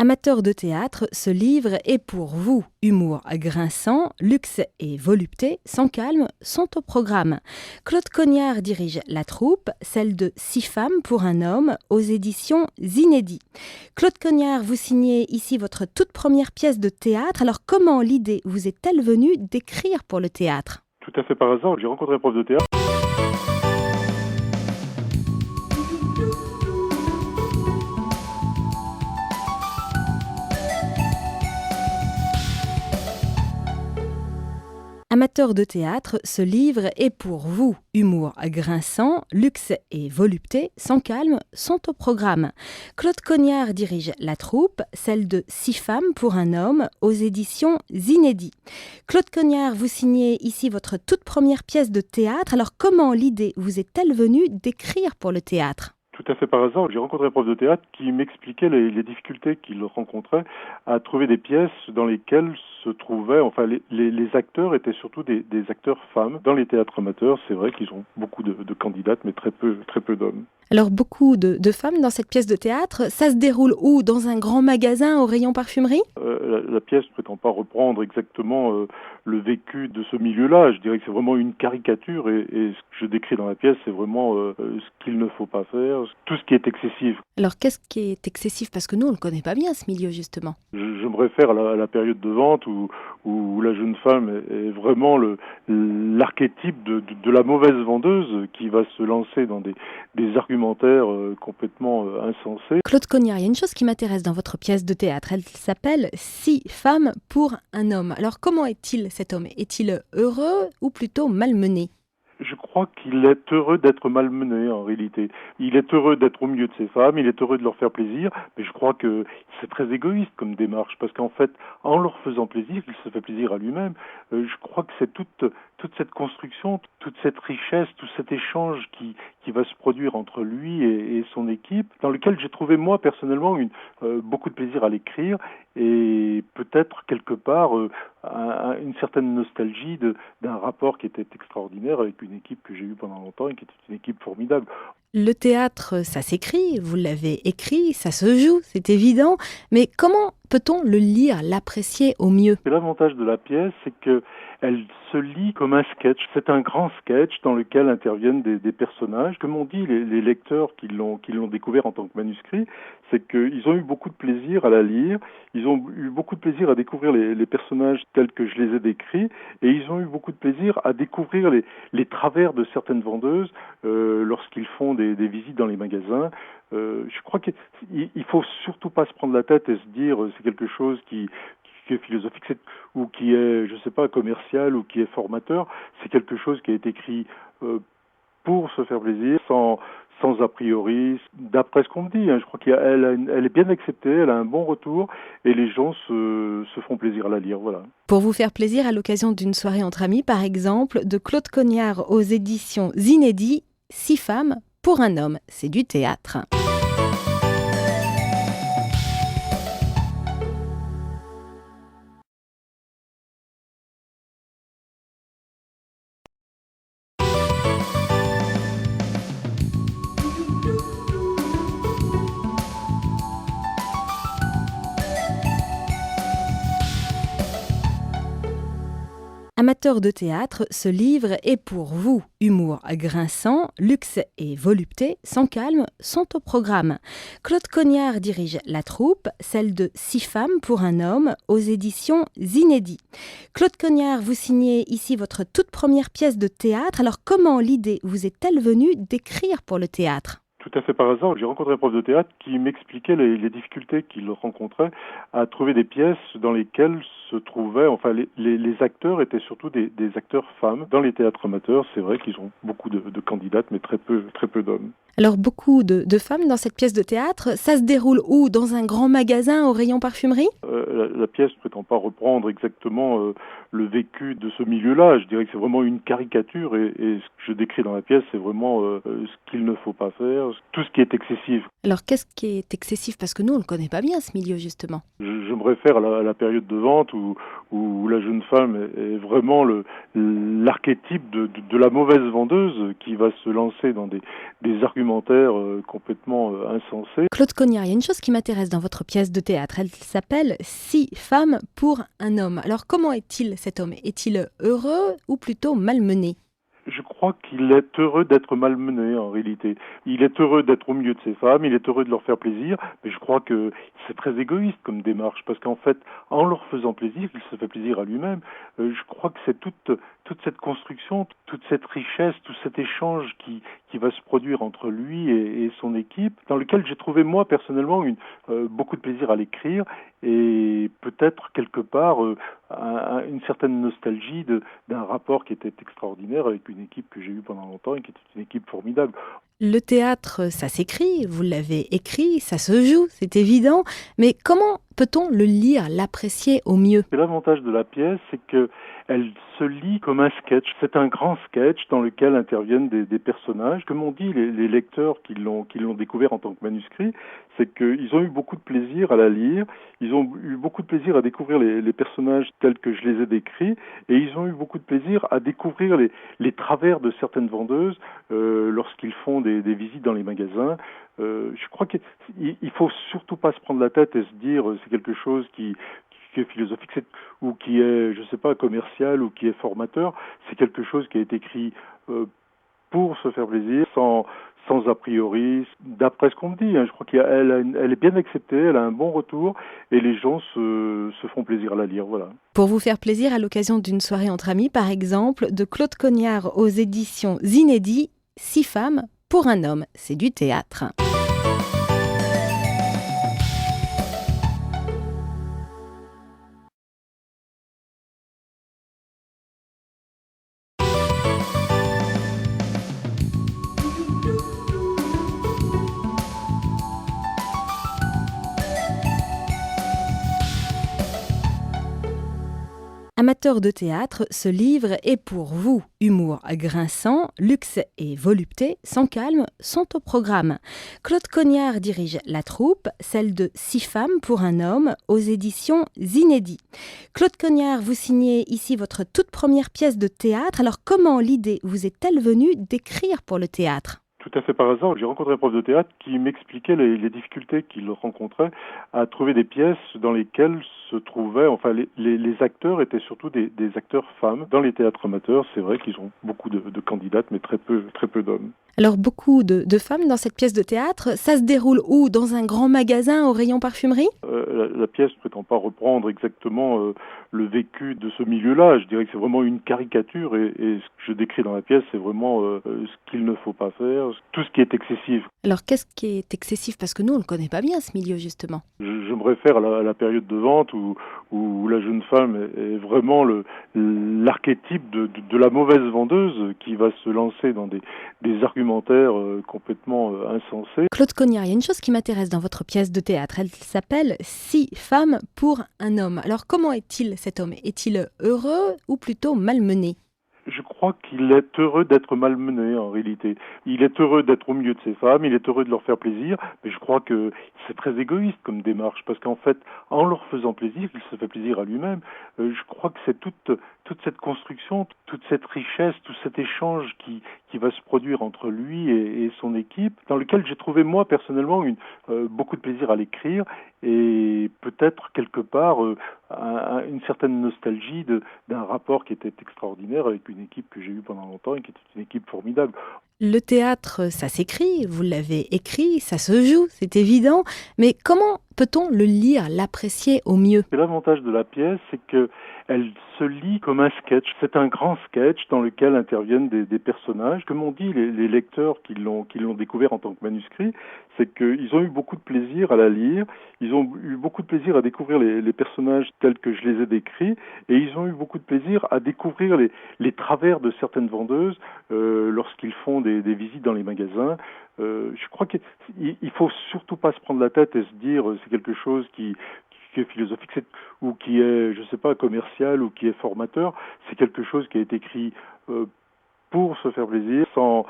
Amateur de théâtre, ce livre est pour vous. Humour grinçant, luxe et volupté, sans calme, sont au programme. Claude Cognard dirige la troupe, celle de 6 femmes pour un homme, aux éditions Zinedii. Claude Cognard, vous signez ici votre toute première pièce de théâtre. Alors comment l'idée vous est-elle venue d'écrire pour le théâtre ? Tout à fait par hasard, j'ai rencontré un prof de théâtre. Amateur de théâtre, ce livre est pour vous. Humour grinçant, luxe et volupté, sans calme, sont au programme. Claude Cognard dirige la troupe, celle de 6 femmes pour un homme, aux éditions Zinedii. Claude Cognard, vous signez ici votre toute première pièce de théâtre. Alors comment l'idée vous est-elle venue d'écrire pour le théâtre ? Tout à fait par hasard, j'ai rencontré un prof de théâtre qui m'expliquait les difficultés qu'il rencontrait à trouver des pièces dans lesquelles se trouvaient, les acteurs étaient surtout des acteurs femmes. Dans les théâtres amateurs, c'est vrai qu'ils ont beaucoup de candidates, mais très peu d'hommes. Alors beaucoup de femmes dans cette pièce de théâtre, ça se déroule où ? Dans un grand magasin au rayon parfumerie ? La pièce ne prétend pas reprendre exactement le vécu de ce milieu-là. Je dirais que c'est vraiment une caricature et ce que je décris dans la pièce, c'est vraiment ce qu'il ne faut pas faire, tout ce qui est excessif. Alors qu'est-ce qui est excessif ? Parce que nous, on ne le connaît pas bien ce milieu justement. Je me réfère à la période de vente où la jeune femme est vraiment l'archétype de la mauvaise vendeuse qui va se lancer dans des argumentaires complètement insensés. Claude Cognard, il y a une chose qui m'intéresse dans votre pièce de théâtre. Elle s'appelle « 6 femmes pour un homme ». Alors comment est-il cet homme ? Est-il heureux ou plutôt malmené ? Je crois qu'il est heureux d'être malmené en réalité. Il est heureux d'être au milieu de ses femmes, il est heureux de leur faire plaisir, mais je crois que c'est très égoïste comme démarche, parce qu'en fait, en leur faisant plaisir, il se fait plaisir à lui-même. Je crois que c'est toute cette construction, toute cette richesse, tout cet échange qui va se produire entre lui et son équipe, dans lequel j'ai trouvé moi personnellement beaucoup de plaisir à l'écrire et peut-être quelque part une certaine nostalgie d'un rapport qui était extraordinaire avec une équipe que j'ai eue pendant longtemps et qui était une équipe formidable. Le théâtre, ça s'écrit, vous l'avez écrit, ça se joue, c'est évident, mais comment peut-on le lire, l'apprécier au mieux ? L'avantage de la pièce, c'est qu'elle se lit comme un sketch. C'est un grand sketch dans lequel interviennent des personnages. Comme on dit, les lecteurs qui l'ont découvert en tant que manuscrit, c'est qu'ils ont eu beaucoup de plaisir à la lire, ils ont eu beaucoup de plaisir à découvrir les personnages tels que je les ai décrits, et ils ont eu beaucoup de plaisir à découvrir les travers de certaines vendeuses lorsqu'ils font des visites dans les magasins. Je crois qu'il faut surtout pas se prendre la tête et se dire c'est quelque chose qui est philosophique ou qui est, je sais pas, commercial ou qui est formateur. C'est quelque chose qui a été écrit pour se faire plaisir, sans a priori, d'après ce qu'on me dit. Je crois qu'elle est bien acceptée, elle a un bon retour et les gens se font plaisir à la lire. Voilà. Pour vous faire plaisir à l'occasion d'une soirée entre amis, par exemple, de Claude Cognard aux éditions Zinedii, 6 femmes pour un homme, c'est du théâtre. Amateur de théâtre, ce livre est pour vous. Humour grinçant, luxe et volupté, sans calme, sont au programme. Claude Cognard dirige la troupe, celle de 6 femmes pour un homme, aux éditions Zinedii. Claude Cognard, vous signez ici votre toute première pièce de théâtre. Alors comment l'idée vous est-elle venue d'écrire pour le théâtre ? Tout à fait par hasard, j'ai rencontré un prof de théâtre qui m'expliquait les difficultés qu'il rencontrait à trouver des pièces dans lesquelles se trouvaient, les acteurs étaient surtout des acteurs femmes. Dans les théâtres amateurs, c'est vrai qu'ils ont beaucoup de candidates, mais très peu d'hommes. Alors beaucoup de femmes dans cette pièce de théâtre, ça se déroule où ? Dans un grand magasin au rayon parfumerie ? La pièce ne prétend pas reprendre exactement le vécu de ce milieu-là. Je dirais que c'est vraiment une caricature et ce que je décris dans la pièce, c'est vraiment ce qu'il ne faut pas faire, tout ce qui est excessif. Alors qu'est-ce qui est excessif ? Parce que nous, on ne le connaît pas bien ce milieu justement. Je me réfère à la période de vente où la jeune femme est vraiment l'archétype de la mauvaise vendeuse qui va se lancer dans des arguments argumentaires complètement insensés. Claude Cognard, il y a une chose qui m'intéresse dans votre pièce de théâtre. Elle s'appelle « 6 femmes pour un homme ». Alors comment est-il cet homme? Est-il heureux ou plutôt malmené? Je crois qu'il est heureux d'être malmené en réalité. Il est heureux d'être au milieu de ses femmes, il est heureux de leur faire plaisir, mais je crois que c'est très égoïste comme démarche, parce qu'en fait, en leur faisant plaisir, il se fait plaisir à lui-même. Je crois que c'est toute cette construction, toute cette richesse, tout cet échange qui va se produire entre lui et son équipe, dans lequel j'ai trouvé moi personnellement beaucoup de plaisir à l'écrire, et peut-être quelque part une certaine nostalgie d'un rapport qui était extraordinaire avec une équipe que j'ai eue pendant longtemps et qui était une équipe formidable. Le théâtre, ça s'écrit, vous l'avez écrit, ça se joue, c'est évident, mais comment peut-on le lire, l'apprécier au mieux? Et l'avantage de la pièce, c'est qu'elle se lit comme un sketch. C'est un grand sketch dans lequel interviennent des personnages. Comme on dit, les lecteurs qui l'ont découvert en tant que manuscrit, c'est qu'ils ont eu beaucoup de plaisir à la lire, ils ont eu beaucoup de plaisir à découvrir les personnages tels que je les ai décrits, et ils ont eu beaucoup de plaisir à découvrir les travers de certaines vendeuses lorsqu'ils font des visites dans les magasins. Je crois qu'il faut surtout pas se prendre la tête et se dire c'est quelque chose qui est philosophique ou qui est, je sais pas, commercial ou qui est formateur. C'est quelque chose qui est écrit pour se faire plaisir, sans a priori, d'après ce qu'on me dit. Je crois qu'elle est bien acceptée, elle a un bon retour et les gens se font plaisir à la lire. Voilà. Pour vous faire plaisir à l'occasion d'une soirée entre amis, par exemple, de Claude Cognard aux éditions Zineddi, 6 femmes pour un homme, c'est du théâtre. Amateurs de théâtre, ce livre est pour vous. Humour grinçant, luxe et volupté, sans calme, sont au programme. Claude Cognard dirige la troupe, celle de 6 femmes pour un homme, aux éditions Zineddi. Claude Cognard, vous signez ici votre toute première pièce de théâtre. Alors comment l'idée vous est-elle venue d'écrire pour le théâtre ? Tout à fait par hasard, j'ai rencontré un prof de théâtre qui m'expliquait les difficultés qu'il rencontrait à trouver des pièces dans lesquelles se trouvaient, enfin les acteurs étaient surtout des acteurs femmes. Dans les théâtres amateurs, c'est vrai qu'ils ont beaucoup de candidates, mais très peu d'hommes. Alors beaucoup de femmes dans cette pièce de théâtre, ça se déroule où? Dans un grand magasin au rayon parfumerie? La pièce ne prétend pas reprendre exactement le vécu de ce milieu-là. Je dirais que c'est vraiment une caricature et ce que je décris dans la pièce, c'est vraiment ce qu'il ne faut pas faire, tout ce qui est excessif. Alors qu'est-ce qui est excessif? Parce que nous, on ne connaît pas bien ce milieu, justement. Je me réfère à la période de vente où la jeune femme est vraiment l'archétype de la mauvaise vendeuse qui va se lancer dans des argumentaires complètement insensés. Claude Cognard, il y a une chose qui m'intéresse dans votre pièce de théâtre. Elle s'appelle « 6 femmes pour un homme ». Alors comment est-il cet homme? Est-il heureux ou plutôt malmené? Je crois qu'il est heureux d'être malmené en réalité. Il est heureux d'être au milieu de ses femmes, il est heureux de leur faire plaisir, mais je crois que c'est très égoïste comme démarche, parce qu'en fait, en leur faisant plaisir, il se fait plaisir à lui-même. Je crois que c'est toute cette construction, toute cette richesse, tout cet échange qui va se produire entre lui et son équipe, dans lequel j'ai trouvé moi personnellement beaucoup de plaisir à l'écrire, et peut-être quelque part une certaine nostalgie d'un rapport qui était extraordinaire avec une équipe que j'ai eue pendant longtemps et qui était une équipe formidable. Le théâtre, ça s'écrit, vous l'avez écrit, ça se joue, c'est évident, mais comment peut-on le lire, l'apprécier au mieux? Et l'avantage de la pièce, c'est qu'elle se lit comme un sketch. C'est un grand sketch dans lequel interviennent des personnages. Comme on dit, les lecteurs qui l'ont découvert en tant que manuscrit, c'est qu'ils ont eu beaucoup de plaisir à la lire, ils ont eu beaucoup de plaisir à découvrir les personnages tels que je les ai décrits, et ils ont eu beaucoup de plaisir à découvrir les travers de certaines vendeuses lorsqu'ils font des visites dans les magasins. Je crois qu'il faut surtout pas se prendre la tête et se dire c'est quelque chose qui est philosophique ou qui est, je sais pas, commercial ou qui est formateur. C'est quelque chose qui est écrit pour se faire plaisir, sans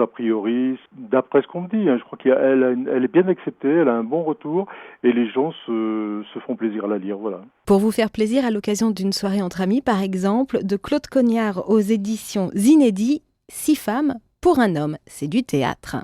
a priori, d'après ce qu'on me dit. Je crois qu'elle est bien acceptée, elle a un bon retour et les gens se font plaisir à la lire. Voilà. Pour vous faire plaisir à l'occasion d'une soirée entre amis, par exemple, de Claude Cognard aux éditions Zineddi, 6 femmes pour un homme, c'est du théâtre.